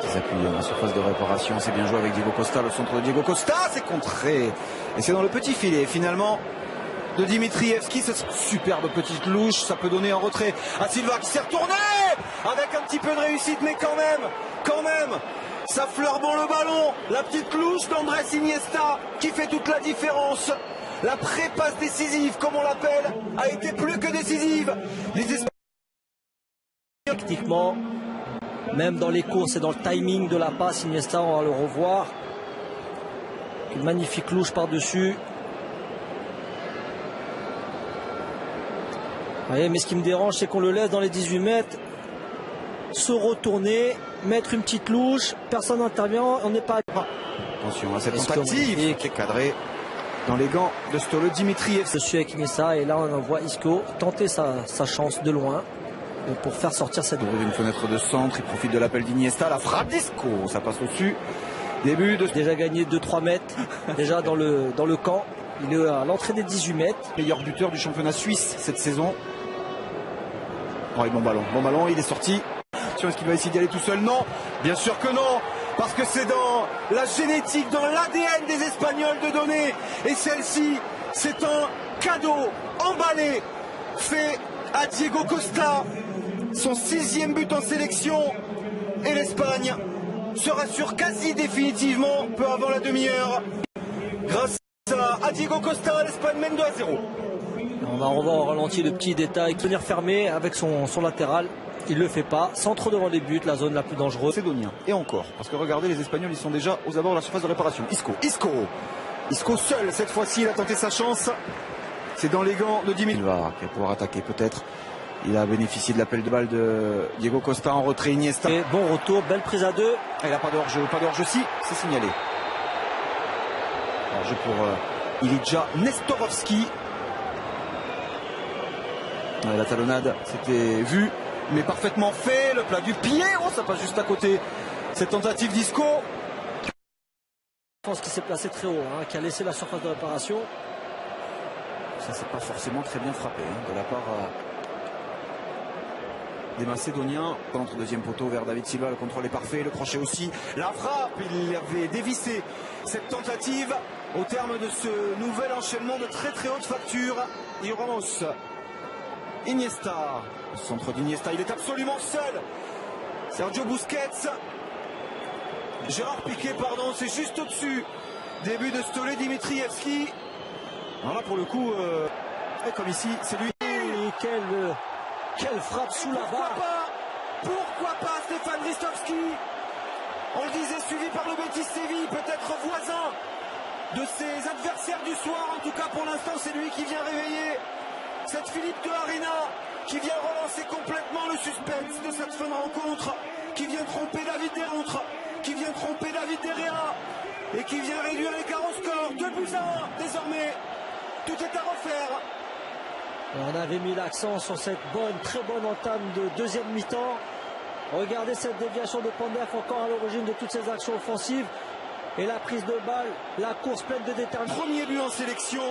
qui s'appuie dans la surface de réparation. C'est bien joué avec Diego Costa, le centre de Diego Costa, c'est contré. Et c'est dans le petit filet finalement de Dimitrievski. Cette superbe petite louche, ça peut donner un retrait à Silva qui s'est retourné avec un petit peu de réussite, mais quand même, ça fleure bon le ballon. La petite louche d'Andrés Iniesta qui fait toute la différence. La pré-passe décisive, comme on l'appelle, a été plus que décisive. Les Techniquement, même dans les courses et dans le timing de la passe, Iniesta, on va le revoir. Une magnifique louche par-dessus. Mais ce qui me dérange, c'est qu'on le laisse dans les 18 mètres se retourner, mettre une petite louche, personne n'intervient, on n'est pas... Attention à cette tentative qui est cadrée dans les gants de Stolo Dimitrievski. Je suis avec Iniesta et là on voit Isco tenter sa chance de loin pour faire sortir cette... Une fenêtre de centre, il profite de l'appel d'Iniesta, la frappe d'Isco, ça passe au-dessus. Début de... Déjà gagné 2-3 mètres, déjà dans le camp, il est à l'entrée des 18 mètres. Meilleur buteur du championnat suisse cette saison. Oh, et bon ballon, il est sorti. Est-ce qu'il va essayer d'y aller tout seul? Non, bien sûr que non, parce que c'est dans la génétique, dans l'ADN des Espagnols de donner. Et celle-ci, c'est un cadeau emballé, fait à Diego Costa. Son 6e but en sélection. Et l'Espagne se rassure quasi définitivement, peu avant la demi-heure. Grâce à Diego Costa, l'Espagne mène 2-0. On va revoir au ralenti le petit détail, tenir fermé avec son latéral. Il ne le fait pas, centre devant les buts, la zone la plus dangereuse. Macédonien. Et encore, parce que regardez, les Espagnols, ils sont déjà aux abords de la surface de réparation. Isco seul, cette fois-ci, il a tenté sa chance. C'est dans les gants de Dimitrievski. Il va pouvoir attaquer peut-être. Il a bénéficié de l'appel de balle de Diego Costa en retrait. Iniesta. Et bon retour, belle prise à deux. Il n'a pas de hors-jeu, si, c'est signalé. Hors-jeu pour Ilija Nestorovski. La talonnade, c'était vu, mais parfaitement fait. Le plat du pied, oh, ça passe juste à côté. Cette tentative d'Isco. Je pense qu'il s'est placé très haut, qui a laissé la surface de réparation. Ça, c'est pas forcément très bien frappé de la part des Macédoniens. Contre deuxième poteau vers David Silva, le contrôle est parfait, le crochet aussi. La frappe, il avait dévissé cette tentative au terme de ce nouvel enchaînement de très très haute facture. Ramos. Iniesta, le centre d'Iniesta, il est absolument seul. Sergio Busquets, Gérard Piqué, pardon, c'est juste au-dessus. Début de Stolo Dimitrievski. Alors là, pour le coup, comme ici, c'est lui. Et quelle frappe sous la barre. Pourquoi pas Stefan Ristovski? On le disait, suivi par le Betis Séville, peut-être voisin de ses adversaires du soir. En tout cas, pour l'instant, c'est lui qui vient réveiller cette Philippe de Arena, qui vient relancer complètement le suspense de cette fin de rencontre, qui vient tromper David Desrentres, qui vient tromper David Herrera, et qui vient réduire l'écart au score. 2-1 désormais. Tout est à refaire. On avait mis l'accent sur cette très bonne entame de deuxième mi-temps. Regardez cette déviation de Pandef, encore à l'origine de toutes ces actions offensives. Et la prise de balle, la course pleine de détermination. Premier but en sélection